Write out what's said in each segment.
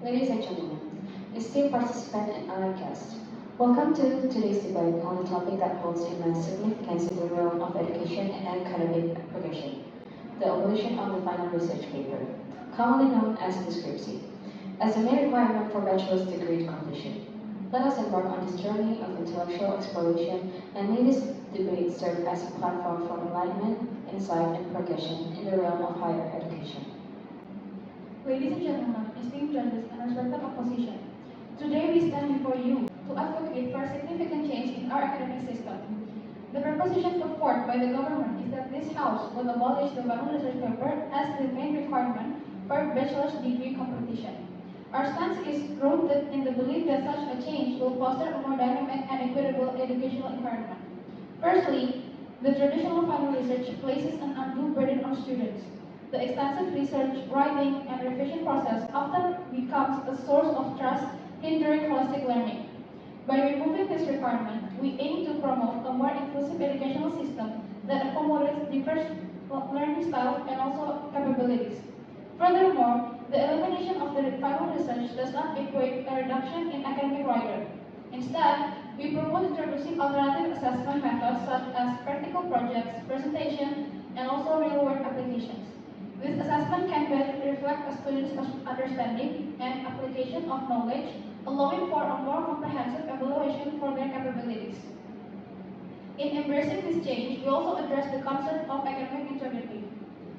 Ladies and gentlemen, esteemed participants and our guests, welcome to today's debate on a topic that holds immense significance in the realm of education and academic progression, the abolition of the final research paper, commonly known as description, as the main requirement for bachelor's degree completion. Let us embark on this journey of intellectual exploration and may this debate serve as a platform for enlightenment, insight, and progression in the realm of higher education. Ladies and gentlemen, esteemed judges and respected opposition, today we stand before you to advocate for a significant change in our academic system. The proposition put forth by the government is that this House will abolish the final research paper as the main requirement for bachelor's degree competition. Our stance is rooted in the belief that such a change will foster a more dynamic and equitable educational environment. Firstly, the traditional final research places an undue burden on students. The extensive research, writing, and revision process often becomes a source of trust, hindering holistic learning. By removing this requirement, we aim to promote a more inclusive educational system that accommodates diverse learning styles and also capabilities. Furthermore, the elimination of the final research does not equate a reduction in academic rigor. Instead, we propose introducing alternative assessment methods such as practical projects, presentation, and also real-world applications. This assessment can better reflect a student's understanding and application of knowledge, allowing for a more comprehensive evaluation for their capabilities. In embracing this change, we also address the concept of academic integrity.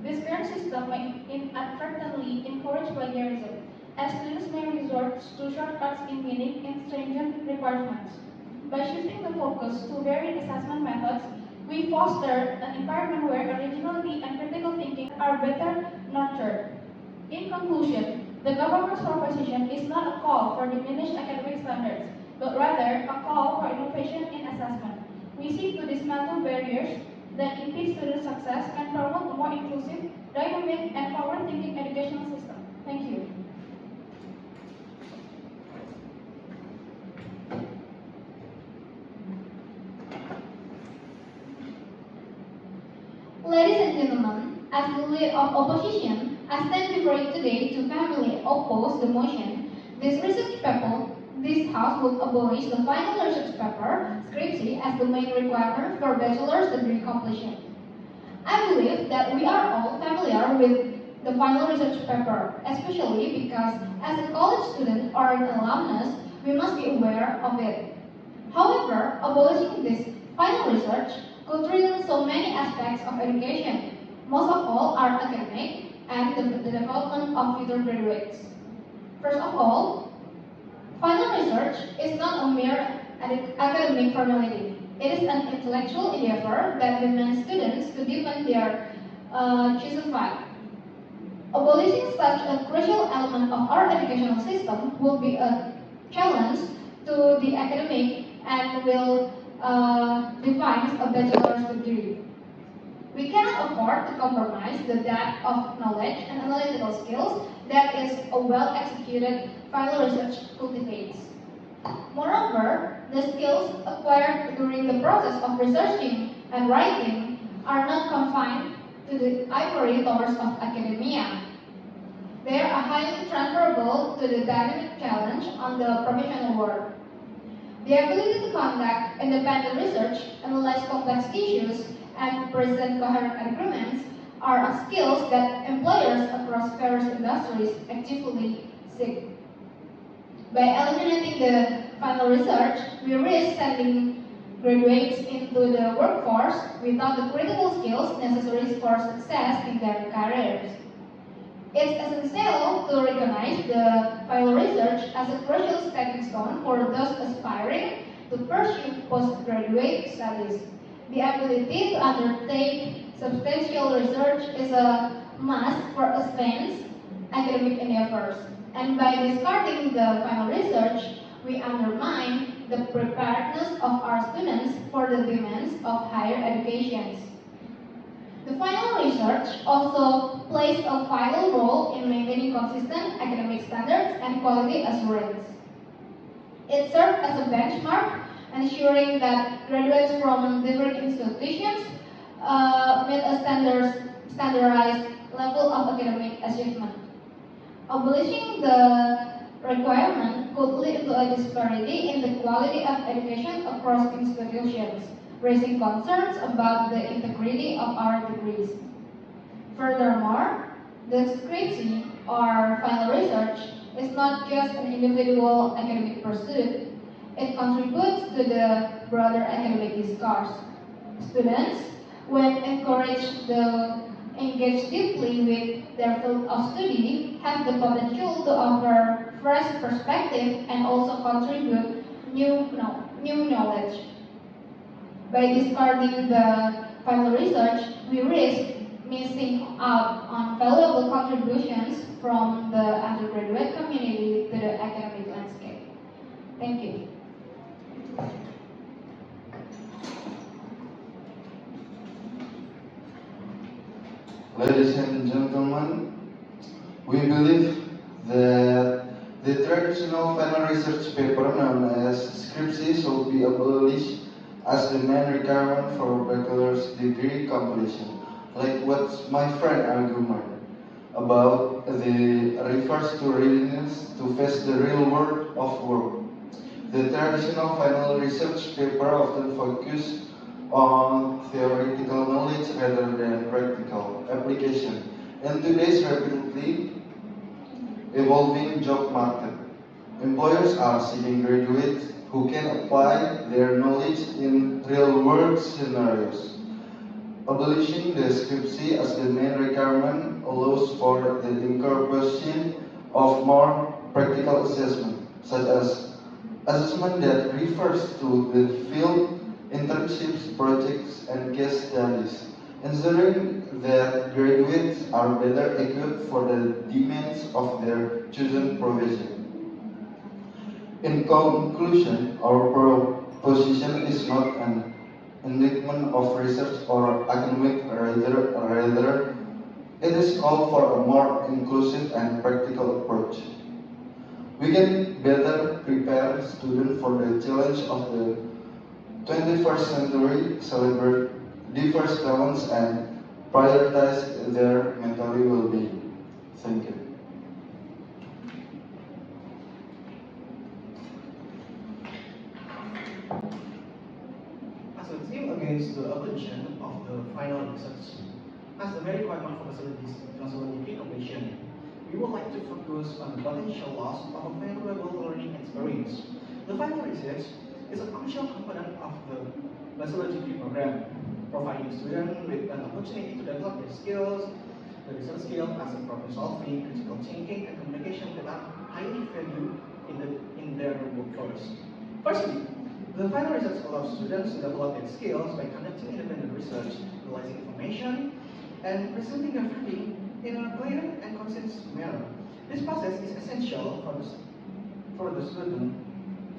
This current system may inadvertently encourage plagiarism, as students may resort to shortcuts in meeting and stringent requirements. By shifting the focus to varied assessment methods, we foster an environment where originality and critical thinking are better nurtured. In conclusion, the government's proposition is not a call for diminished academic standards, but rather a call for innovation in assessment. We seek to dismantle barriers that impede student success and promote a more inclusive, dynamic, and forward-thinking educational system. Thank you. Ladies and gentlemen, as the leader of opposition, I stand before you today to vehemently oppose the motion. This House will abolish the final research paper, scripty, as the main requirement for bachelor's degree completion. I believe that we are all familiar with the final research paper, especially because as a college student or an alumnus, we must be aware of it. However, abolishing this final research could threaten so many aspects of education. Most of all are academic and the development of future graduates. First of all, final research is not a mere academic formality. It is an intellectual endeavor that demands students to deepen their chosen path. Abolishing such a crucial element of our educational system will be a challenge to the academic and will define a bachelor's degree. We cannot afford to compromise the depth of knowledge and analytical skills that is a well-executed final research cultivates. Moreover, the skills acquired during the process of researching and writing are not confined to the ivory towers of academia. They are highly transferable to the dynamic challenge on the professional world. The ability to conduct independent research, analyze complex issues, and present coherent arguments are skills that employers across various industries actively seek. By eliminating the final research, we risk sending graduates into the workforce without the critical skills necessary for success in their careers. It's essential to recognize the final research as a crucial stepping stone for those aspiring to pursue postgraduate studies. The ability to undertake substantial research is a must for advanced academic endeavors. And by discarding the final research, we undermine the preparedness of our students for the demands of higher education. The final research also plays a vital role in maintaining consistent academic standards and quality assurance. It serves as a benchmark, ensuring that graduates from different institutions meet a standardized level of academic achievement. Abolishing the requirement could lead to a disparity in the quality of education across institutions, raising concerns about the integrity of our degrees. Furthermore, the scriptcy or final research is not just an individual academic pursuit, it contributes to the broader academic discourse. Students, when encouraged to engage deeply with their field of study, have the potential to offer fresh perspective and also contribute new knowledge. By discarding the final research, we risk missing out on valuable contributions from the undergraduate community to the academic landscape. Thank you. Ladies and gentlemen, we believe that the traditional final research paper known as scriptcy should be abolished as the main requirement for bachelor's degree completion, like what my friend argued about the refers to readiness to face the real world of work. The traditional final research paper often focus on theoretical knowledge rather than practical application. In today's rapidly evolving job market, employers are seeking graduates who can apply their knowledge in real-world scenarios. Abolishing the scriptcy as the main requirement allows for the incorporation of more practical assessment, such as assessment that refers to the field, internships, projects, and case studies, ensuring that graduates are better equipped for the demands of their chosen profession. In conclusion, our proposition is not an indictment of research or academic, rather it is called for a more inclusive and practical approach. We can better prepare students for the challenge of the 21st century, celebrate diverse talents, and prioritize their mental well-being. Thank you. As a team against the abolition of the final research, as the very requirement for facilities degree completion, we would like to focus on the potential loss of a valuable learning experience. The final research is a crucial component of the bachelor degree program, providing students with an opportunity to develop their skills, the research skills as in problem solving, critical thinking, and communication that are highly valued in their workforce. Firstly, the final research allows students to develop their skills by conducting independent research, analyzing information, and presenting their findings in a clear and concise manner. This process is essential for the student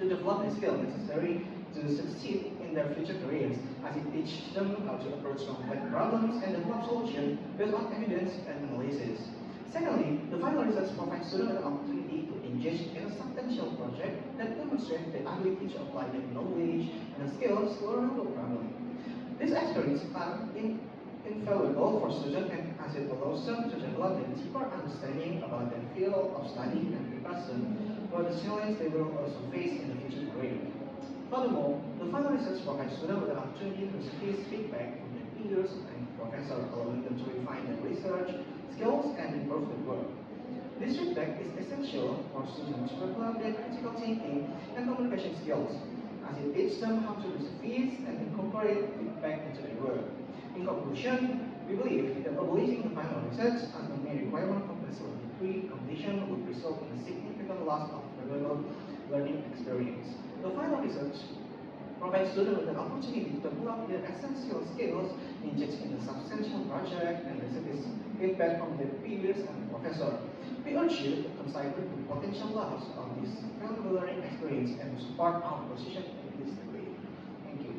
to develop the skills necessary to succeed in their future careers, as it teaches them how to approach complex problems and develop solutions based on evidence and analysis. Secondly, the final research provides students an opportunity to engage in a substantial project that demonstrates the ability to apply their knowledge and skills to a real problem. These experiences are invaluable for students as it allows them to develop a deeper understanding about their field of study and preparation for the challenges they will also face in the future career. Furthermore, the final research provides students with the opportunity to receive feedback from their peers and professors, allowing them to refine their research skills and improve their work. This feedback is essential for students to develop their critical thinking and communication skills, as it teaches them how to receive and incorporate feedback into their work. In conclusion, we believe that abolishing the final research as the main requirement for bachelor degree completion would result in a significant loss of valuable learning experience. The final research provides students with an opportunity to develop their essential skills, engage in a substantial project, and receive feedback from their peers and professors. We urge you to consider the potential loss of this valuable learning experience and to support our position in this debate. Thank you.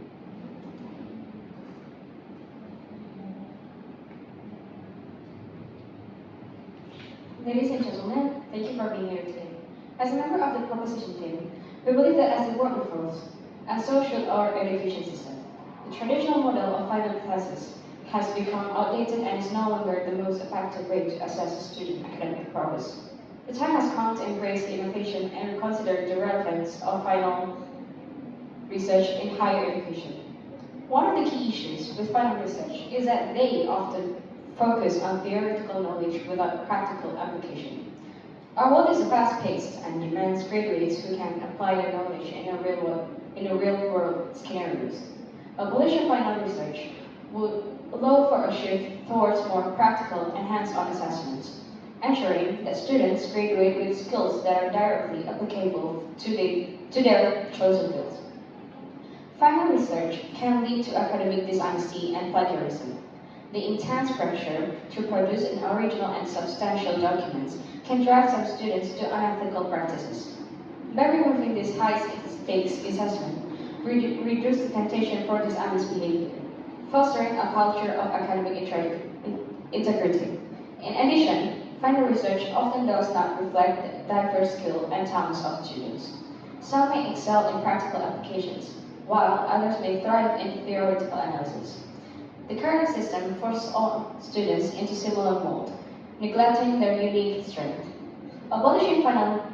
Ladies and gentlemen, thank you for being here today. As a member of the proposition team, we believe that as the world evolves, and so should our education system, the traditional model of final classes has become outdated and is no longer the most effective way to assess a student academic progress. The time has come to embrace the innovation consider the relevance of final research in higher education. One of the key issues with final research is that they often focus on theoretical knowledge without practical application. Our world is fast-paced and demands graduates who can apply their knowledge in a real-world scenarios. Abolish final research would allow for a shift towards more practical and hands-on assessments, ensuring that students graduate with skills that are directly applicable to their chosen fields. Final research can lead to academic dishonesty and plagiarism. The intense pressure to produce an original and substantial documents can drive some students to unethical practices. By removing this high-stakes assessment, reduce the temptation for dishonest behavior, fostering a culture of academic integrity. In addition, final research often does not reflect the diverse skill and talents of students. Some may excel in practical applications, while others may thrive in theoretical analysis. The current system forces all students into similar mold, neglecting their unique strength. Abolishing final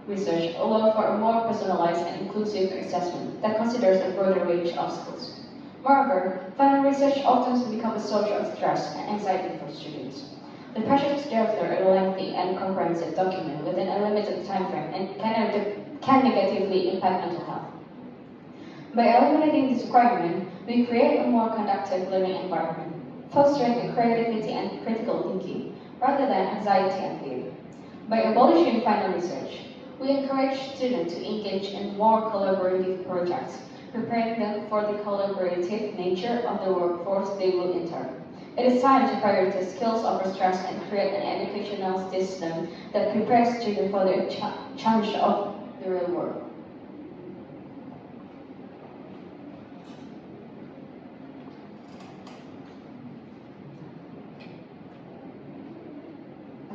research allows for a more personalized and inclusive assessment that considers a broader range of skills. Moreover, final research often becomes a source of stress and anxiety for students. The pressure to gather a lengthy and comprehensive document within a limited time frame and can negatively impact mental health. By eliminating this requirement, we create a more conductive learning environment, fostering creativity and critical thinking, rather than anxiety and fear. By abolishing final research, we encourage students to engage in more collaborative projects, preparing them for the collaborative nature of the workforce they will enter. It is time to prioritize skills over stress and create an educational system that prepares students for the challenge of the real world.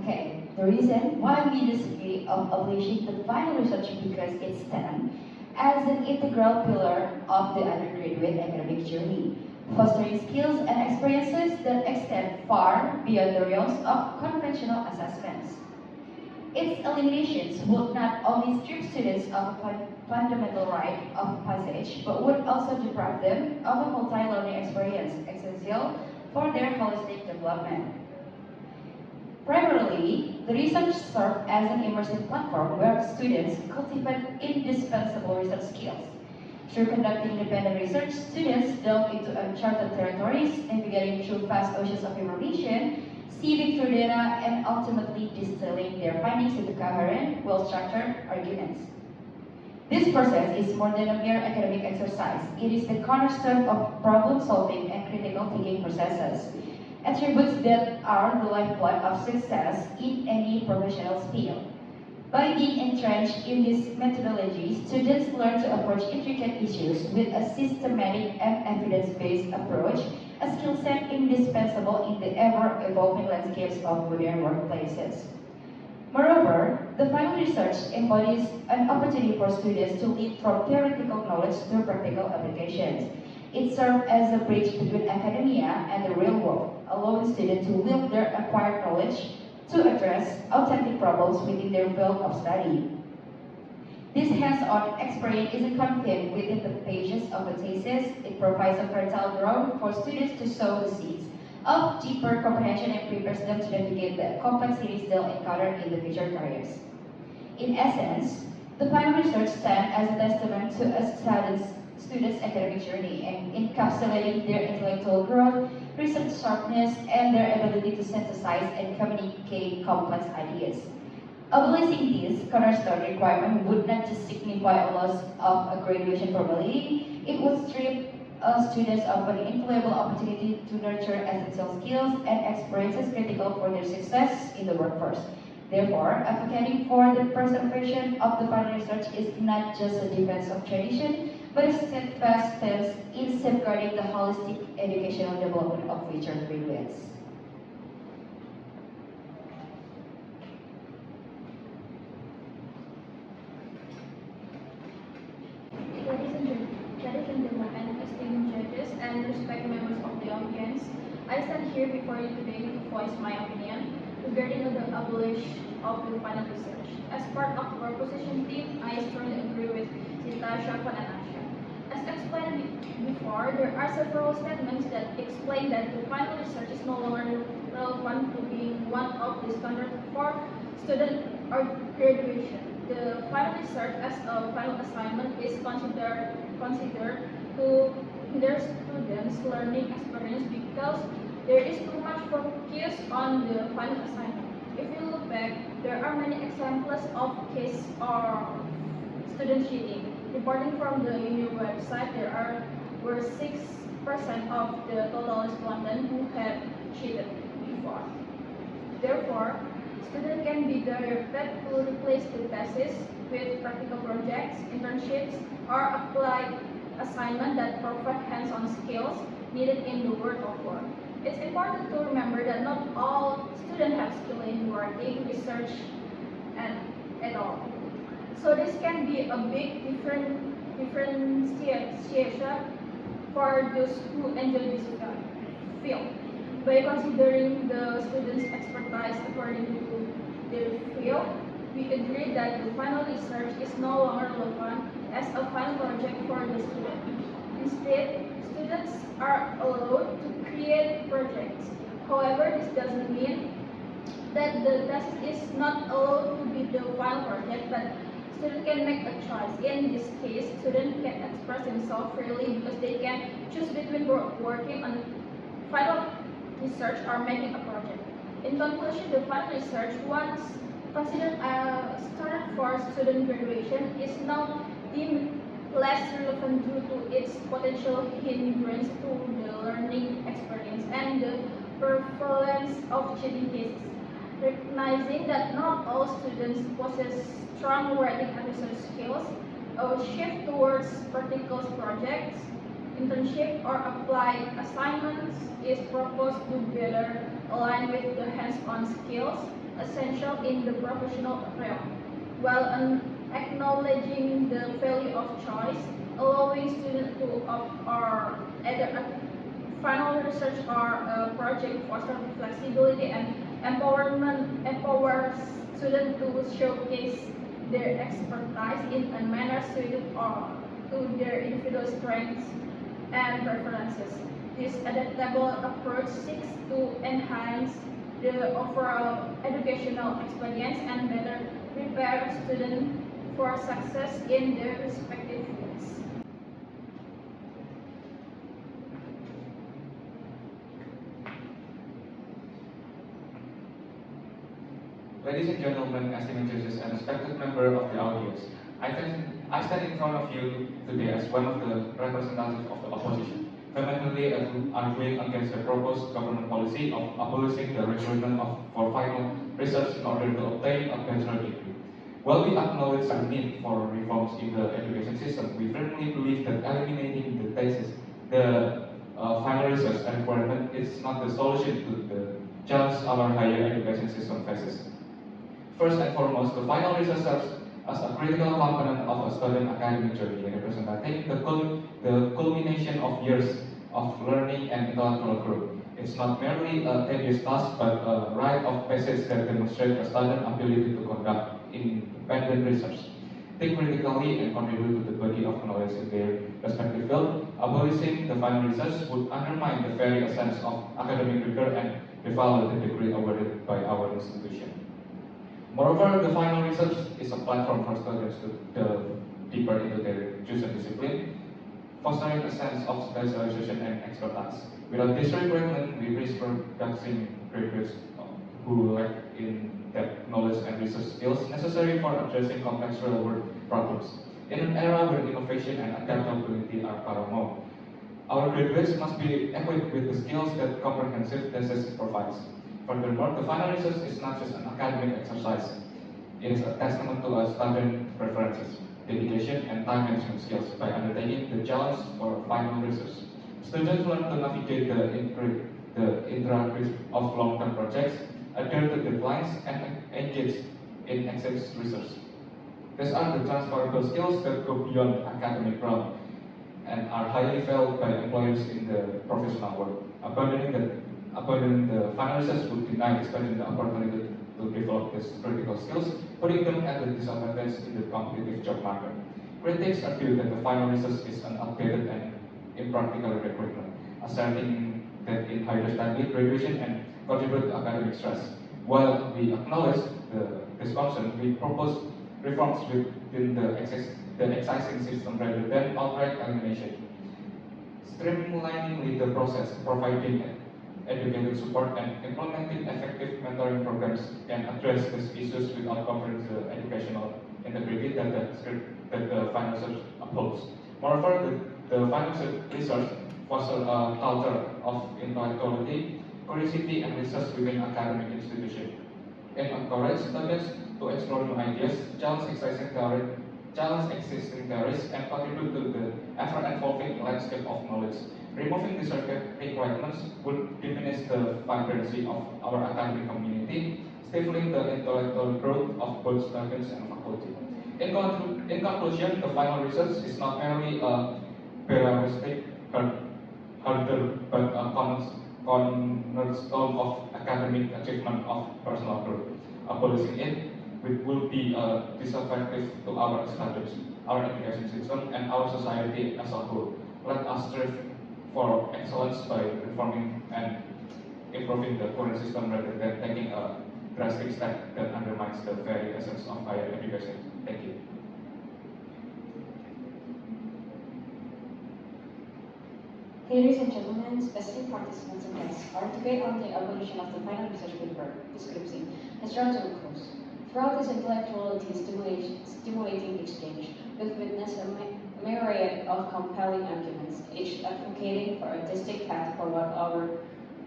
Okay, the reason why we disagree of abolishing the final research because it stands as an integral pillar of the undergraduate academic journey, fostering skills and experiences that extend far beyond the realms of conventional assessments. Its eliminations would not only strip students of a fundamental right of passage, but would also deprive them of a multi-learning experience essential for their holistic development. Primarily, the research serves as an immersive platform where students cultivate indispensable research skills. Through conducting independent research, students delve into uncharted territories, navigating through vast oceans of information, sieving through data, and ultimately distilling their findings into coherent, well-structured arguments. This process is more than a mere academic exercise. It is the cornerstone of problem-solving and critical thinking processes, attributes that are the lifeblood of success in any professional field. By being entrenched in this methodology, students learn to approach intricate issues with a systematic and evidence-based approach, a skill set indispensable in the ever-evolving landscapes of modern workplaces. Moreover, the final research embodies an opportunity for students to leap from theoretical knowledge to practical applications. It serves as a bridge between academia and the real world, allowing students to wield their acquired knowledge to address authentic problems within their field of study. This hands-on experience isn't contained within the pages of the thesis. It provides a fertile ground for students to sow the seeds of deeper comprehension and prepares them to navigate the complexities they'll encounter in the future careers. In essence, the final research stands as a testament to a students' academic journey and encapsulating their intellectual growth, research sharpness, and their ability to synthesize and communicate complex ideas. Abolishing this cornerstone requirement would not just signify a loss of a graduation formality, it would strip students of an invaluable opportunity to nurture essential skills and experiences critical for their success in the workforce. Therefore, advocating for the preservation of the final research is not just a defense of tradition, but a steadfast stance in safeguarding the holistic educational development of future graduates. Ladies and gentlemen, esteemed judges, and respected members of the audience, I stand here before you today to voice my opinion regarding the Abolish of the final research. As part of the proposition team, I strongly agree with Sita, Shafwan, and Asha. As explained before, there are several statements that explain that the final research is no longer relevant to being one of the standards for student or graduation. The final research as a final assignment is considered to hinder students' learning experience because there is too much focus on the final assignment. If you look back, there are many examples of case or student cheating. Reporting from the uni website, were 6% of the total respondents who had cheated before. Therefore, students can be directed to replace the thesis with practical projects, internships, or applied assignment that provide hands-on skills needed in the world of work. It's important to remember that not all students have skill in writing, research, and at all. So this can be a big differentiation for those who enjoy this field. By considering the students' expertise according to their field, we agree that the final research is no longer relevant as a final project for the student. Instead, students are allowed to create projects. However, this doesn't mean that the thesis is not allowed to be the final project, but students can make a choice. In this case, students can express themselves freely because they can choose between working on final research or making a project. In conclusion, the final research, once considered a standard for student graduation, is now deemed less relevant due to its potential hindrance to the learning experience and the prevalence of cheating cases. Recognizing that not all students possess strong writing and research skills, a shift towards practical projects, internship, or applied assignments is proposed to better align with the hands-on skills essential in the professional realm, while acknowledging the value of choice, allowing students to opt for either a final research or a project fosters flexibility and empowers students to showcase their expertise in a manner suited to their individual strengths and preferences. This adaptable approach seeks to enhance the overall educational experience and better prepare students for success in their respective fields. Ladies and gentlemen, esteemed judges, and respected member of the audience, I stand in front of you today as one of the representatives of the opposition, vehemently arguing against the proposed government policy of abolishing the requirement for final research in order to obtain a bachelor degree. While we acknowledge the need for reforms in the education system, we firmly believe that eliminating the thesis, the final research requirement, is not the solution to the challenge our higher education system faces. First and foremost, the final research serves as a critical component of a student academic journey, representing the culmination of years of learning and intellectual growth. It's not merely a tedious task, but a rite of passage that demonstrates a student's ability to conduct independent research, think critically, and contribute to the body of knowledge in their respective field. Abolishing the final research would undermine the very essence of academic rigor and devalue the degree awarded by our institution. Moreover, the final research is a platform for students to delve deeper into their chosen discipline, fostering a sense of specialization and expertise. Without this requirement, we risk producing graduates who lack in-depth knowledge and research skills necessary for addressing complex real-world problems. In an era where innovation and adaptability are paramount, our graduates must be equipped with the skills that comprehensive thesis provides. Furthermore, the final research is not just an academic exercise. It is a testament to a student's preferences, dedication, and time management skills. By undertaking the challenge for final research, students learn to navigate the intricacies of long-term projects, adhere to deadlines, and engage in exchange research. These are the transferable skills that go beyond academic realm and are highly valued by employers in the professional world. Abandoning the final research would deny the student the opportunity to develop these critical skills, putting them at a disadvantage in the competitive job market. Critics argue that the final research is an outdated and impractical recruitment, asserting that it hinders timely graduation and contributes to academic stress. While we acknowledge this concern, we propose reforms within the existing system rather than outright elimination. Streamlining the process, providing educated support, and implementing effective mentoring programs can address these issues without covering the educational integrity that the final research upholds. Moreover, the final research fosters a culture of intellectuality, curiosity, and research within academic institutions. It encourages students to explore new ideas, challenge existing theories, and contribute to the ever-evolving landscape of knowledge. Removing these requirements would diminish the vibrancy of our academic community, stifling the intellectual growth of both students and faculty. In conclusion, the final research is not merely a periodistic hurdle, but a cornerstone of academic achievement of personal growth. Abolishing it will be disruptive to our studies, our education system, and our society as a whole. Let us strive for excellence by reforming and improving the current system rather than taking a drastic step that undermines the very essence of higher education. Thank you. Ladies and gentlemen, esteemed participants and guests, our debate on the abolition of the final research paper, description, has drawn to a close. Throughout this intellectuality stimulating exchange, we've witnessed a myriad of compelling arguments, each advocating for a distinct path forward our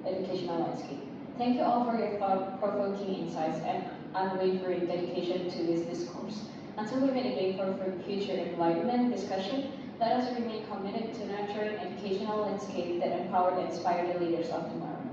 educational landscape. Thank you all for your thought-provoking insights and unwavering dedication to this discourse. Until we meet again for future enlightenment discussion, let us remain committed to nurturing an educational landscape that empower and inspire the leaders of tomorrow.